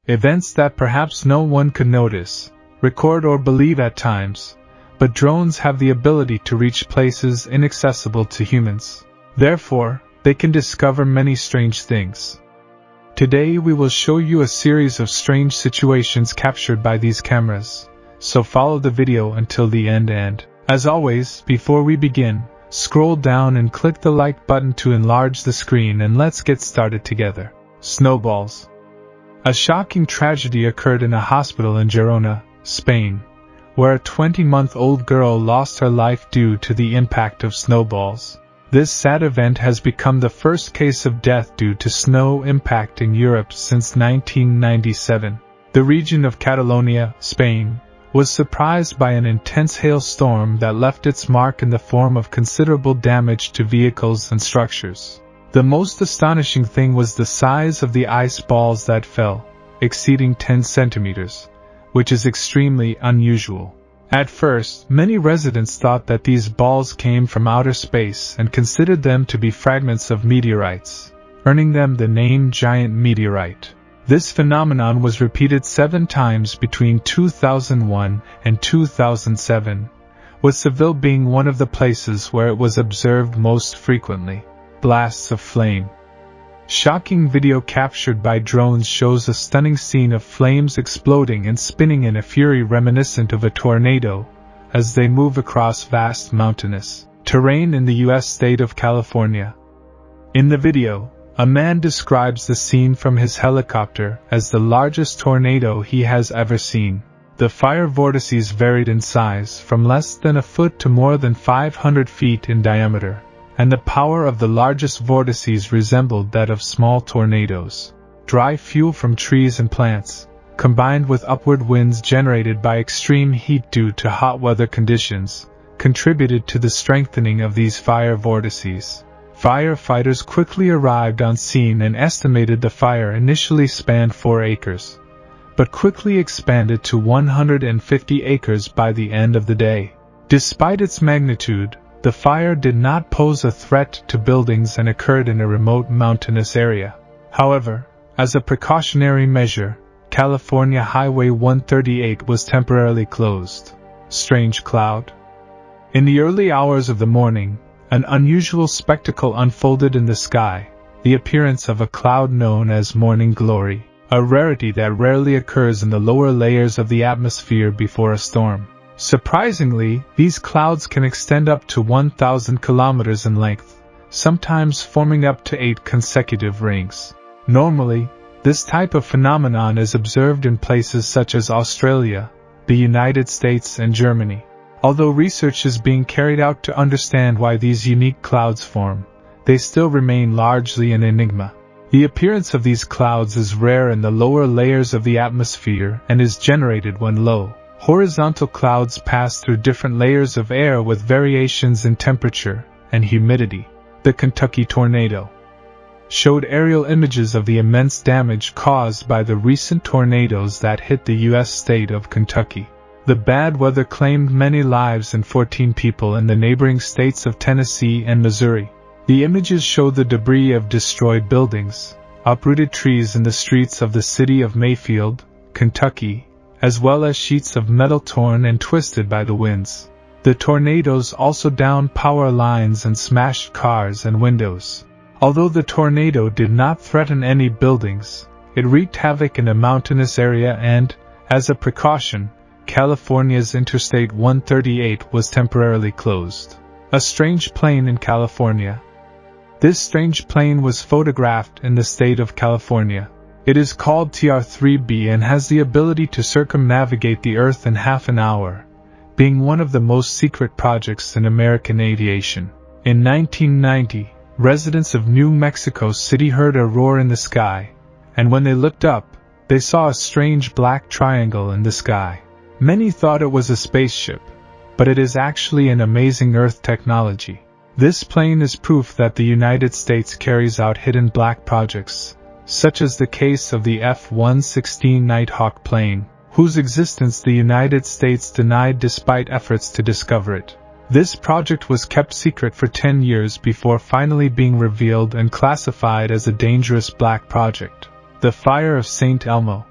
Events that perhaps no one could notice, record or believe at times, but drones have the ability to reach places inaccessible to humans. Therefore, they can discover many strange things. Today we will show you a series of strange situations captured by these cameras, so follow the video until the end and, as always, before we begin, scroll down and click the like button to enlarge the screen and let's get started together. Snowballs. A shocking tragedy occurred in a hospital in Girona, Spain, where a 20-month-old girl lost her life due to the impact of snowballs. This sad event has become the first case of death due to snow impact in Europe since 1997. The region of Catalonia, Spain, was surprised by an intense hailstorm that left its mark in the form of considerable damage to vehicles and structures. The most astonishing thing was the size of the ice balls that fell, exceeding 10 centimeters, which is extremely unusual. At first, many residents thought that these balls came from outer space and considered them to be fragments of meteorites, earning them the name giant meteorite. This phenomenon was repeated 7 times between 2001 and 2007, with Seville being one of the places where it was observed most frequently. Blasts of flame. Shocking video captured by drones shows a stunning scene of flames exploding and spinning in a fury reminiscent of a tornado as they move across vast mountainous terrain in the U.S. state of California. In the video, a man describes the scene from his helicopter as the largest tornado he has ever seen. The fire vortices varied in size from less than a foot to more than 500 feet in diameter, and the power of the largest vortices resembled that of small tornadoes. Dry fuel from trees and plants, combined with upward winds generated by extreme heat due to hot weather conditions, contributed to the strengthening of these fire vortices. Firefighters quickly arrived on scene and estimated the fire initially spanned 4 acres, but quickly expanded to 150 acres by the end of the day. Despite its magnitude, the fire did not pose a threat to buildings and occurred in a remote mountainous area. However, as a precautionary measure, California Highway 138 was temporarily closed. Strange cloud. In the early hours of the morning, an unusual spectacle unfolded in the sky, the appearance of a cloud known as morning glory, a rarity that rarely occurs in the lower layers of the atmosphere before a storm. Surprisingly, these clouds can extend up to 1,000 kilometers in length, sometimes forming up to 8 consecutive rings. Normally, this type of phenomenon is observed in places such as Australia, the United States, and Germany. Although research is being carried out to understand why these unique clouds form, they still remain largely an enigma. The appearance of these clouds is rare in the lower layers of the atmosphere and is generated when low, horizontal clouds pass through different layers of air with variations in temperature and humidity. The Kentucky tornado showed aerial images of the immense damage caused by the recent tornadoes that hit the U.S. state of Kentucky. The bad weather claimed many lives and 14 people in the neighboring states of Tennessee and Missouri. The images show the debris of destroyed buildings, uprooted trees in the streets of the city of Mayfield, Kentucky, as well as sheets of metal torn and twisted by the winds. The tornadoes also downed power lines and smashed cars and windows. Although the tornado did not threaten any buildings, it wreaked havoc in a mountainous area and, as a precaution, California's Interstate 138 was temporarily closed. A strange plane in California. This strange plane was photographed in the state of California. It is called TR-3B and has the ability to circumnavigate the Earth in half an hour, being one of the most secret projects in American aviation. In 1990, residents of New Mexico City heard a roar in the sky, and when they looked up, they saw a strange black triangle in the sky. Many thought it was a spaceship, but it is actually an amazing Earth technology. This plane is proof that the United States carries out hidden black projects, such as the case of the F-116 Nighthawk plane, whose existence the United States denied despite efforts to discover it. This project was kept secret for 10 years before finally being revealed and classified as a dangerous black project. The Fire of St. Elmo.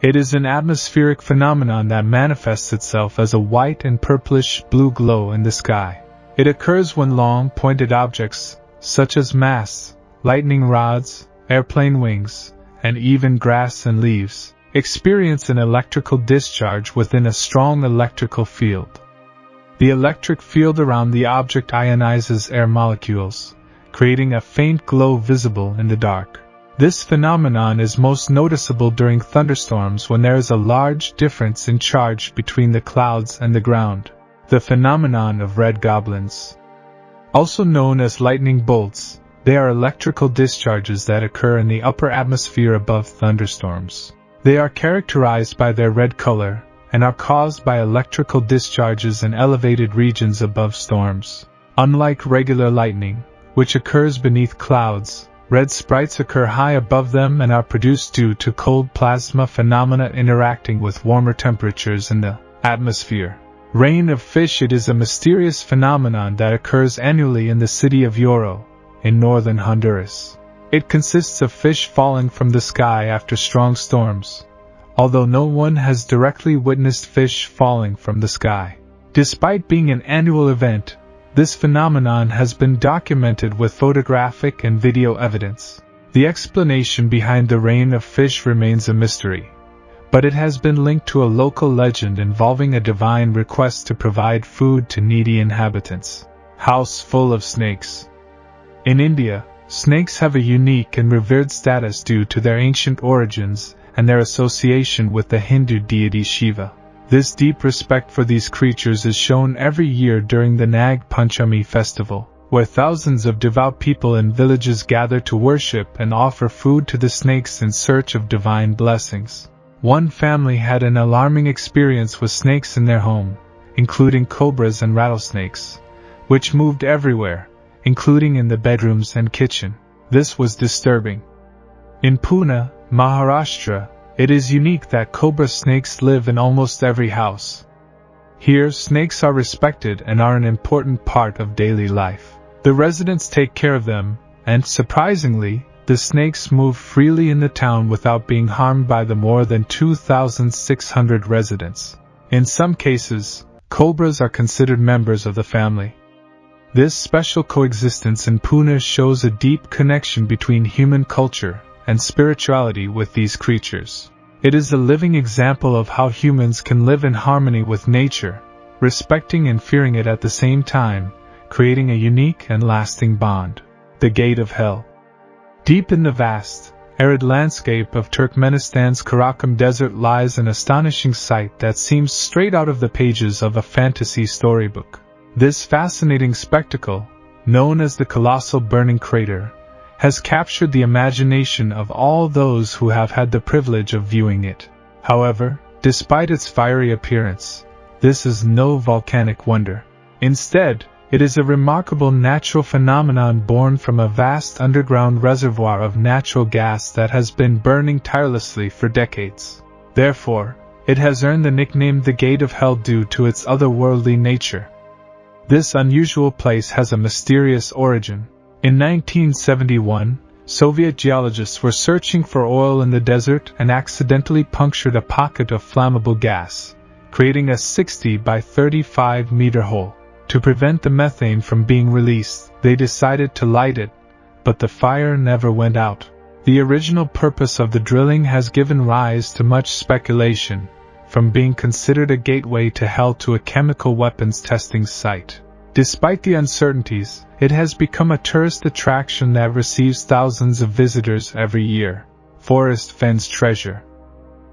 It is an atmospheric phenomenon that manifests itself as a white and purplish-blue glow in the sky. It occurs when long, pointed objects, such as masts, lightning rods, airplane wings, and even grass and leaves, experience an electrical discharge within a strong electrical field. The electric field around the object ionizes air molecules, creating a faint glow visible in the dark. This phenomenon is most noticeable during thunderstorms when there is a large difference in charge between the clouds and the ground. The phenomenon of red goblins. Also known as lightning bolts, they are electrical discharges that occur in the upper atmosphere above thunderstorms. They are characterized by their red color and are caused by electrical discharges in elevated regions above storms. Unlike regular lightning, which occurs beneath clouds, red sprites occur high above them and are produced due to cold plasma phenomena interacting with warmer temperatures in the atmosphere. Rain of fish. It is a mysterious phenomenon that occurs annually in the city of Yoro, in northern Honduras. It consists of fish falling from the sky after strong storms, although no one has directly witnessed fish falling from the sky. Despite being an annual event, this phenomenon has been documented with photographic and video evidence. The explanation behind the rain of fish remains a mystery, but it has been linked to a local legend involving a divine request to provide food to needy inhabitants. House full of snakes. In India, snakes have a unique and revered status due to their ancient origins and their association with the Hindu deity Shiva. This deep respect for these creatures is shown every year during the Nag Panchami festival, where thousands of devout people in villages gather to worship and offer food to the snakes in search of divine blessings. One family had an alarming experience with snakes in their home, including cobras and rattlesnakes, which moved everywhere, including in the bedrooms and kitchen. This was disturbing. In Pune, Maharashtra, it is unique that cobra snakes live in almost every house. Here, snakes are respected and are an important part of daily life. The residents take care of them, and surprisingly, the snakes move freely in the town without being harmed by the more than 2,600 residents. In some cases, cobras are considered members of the family. This special coexistence in Pune shows a deep connection between human culture and spirituality with these creatures. It is a living example of how humans can live in harmony with nature, respecting and fearing it at the same time, creating a unique and lasting bond. The Gate of Hell. Deep in the vast, arid landscape of Turkmenistan's Karakum Desert lies an astonishing sight that seems straight out of the pages of a fantasy storybook. This fascinating spectacle, known as the Colossal Burning Crater, has captured the imagination of all those who have had the privilege of viewing it. However, despite its fiery appearance, this is no volcanic wonder. Instead, it is a remarkable natural phenomenon born from a vast underground reservoir of natural gas that has been burning tirelessly for decades. Therefore, it has earned the nickname the Gate of Hell due to its otherworldly nature. This unusual place has a mysterious origin. In 1971, Soviet geologists were searching for oil in the desert and accidentally punctured a pocket of flammable gas, creating a 60 by 35 meter hole. To prevent the methane from being released, they decided to light it, but the fire never went out. The original purpose of the drilling has given rise to much speculation, from being considered a gateway to hell to a chemical weapons testing site. Despite the uncertainties, it has become a tourist attraction that receives thousands of visitors every year. Forrest Finn's treasure.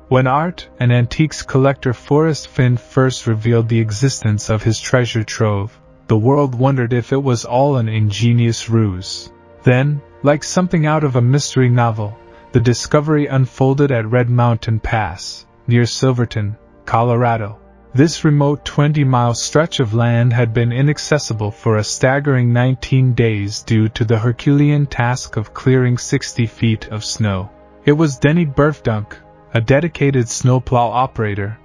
When art and antiques collector Forrest Finn first revealed the existence of his treasure trove, the world wondered if it was all an ingenious ruse. Then, like something out of a mystery novel, the discovery unfolded at Red Mountain Pass, near Silverton, Colorado. This remote 20-mile stretch of land had been inaccessible for a staggering 19 days due to the Herculean task of clearing 60 feet of snow. It was Denny Burfdunk, a dedicated snowplow operator,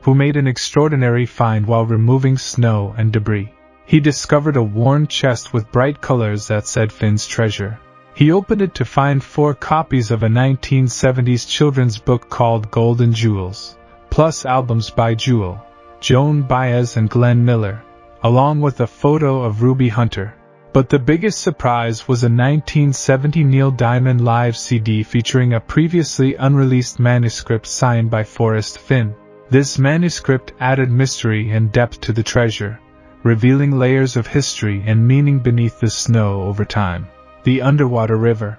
who made an extraordinary find while removing snow and debris. He discovered a worn chest with bright colors that said Finn's treasure. He opened it to find 4 copies of a 1970s children's book called Golden Jewels, plus albums by Jewel, Joan Baez and Glenn Miller, along with a photo of Ruby Hunter. But the biggest surprise was a 1970 Neil Diamond live CD featuring a previously unreleased manuscript signed by Forrest Finn. This manuscript added mystery and depth to the treasure, revealing layers of history and meaning beneath the snow over time. The Underwater River.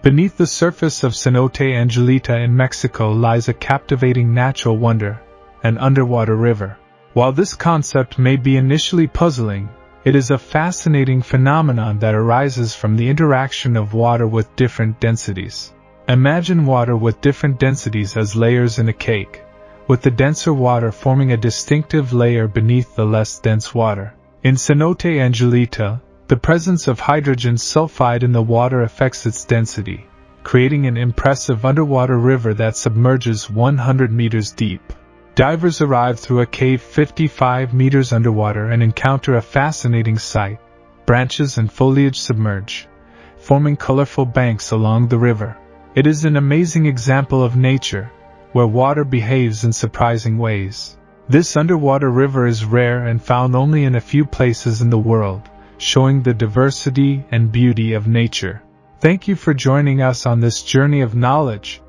Beneath the surface of Cenote Angelita in Mexico lies a captivating natural wonder, an underwater river. While this concept may be initially puzzling, it is a fascinating phenomenon that arises from the interaction of water with different densities. Imagine water with different densities as layers in a cake, with the denser water forming a distinctive layer beneath the less dense water. In Cenote Angelita, the presence of hydrogen sulfide in the water affects its density, creating an impressive underwater river that submerges 100 meters deep. Divers arrive through a cave 55 meters underwater and encounter a fascinating sight. Branches and foliage submerge, forming colorful banks along the river. It is an amazing example of nature, where water behaves in surprising ways. This underwater river is rare and found only in a few places in the world, showing the diversity and beauty of nature. Thank you for joining us on this journey of knowledge.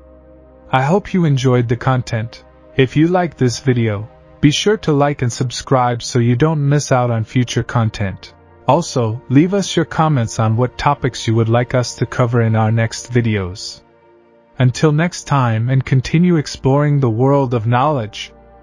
I hope you enjoyed the content. If you like this video, be sure to like and subscribe so you don't miss out on future content. Also, leave us your comments on what topics you would like us to cover in our next videos. Until next time, and continue exploring the world of knowledge.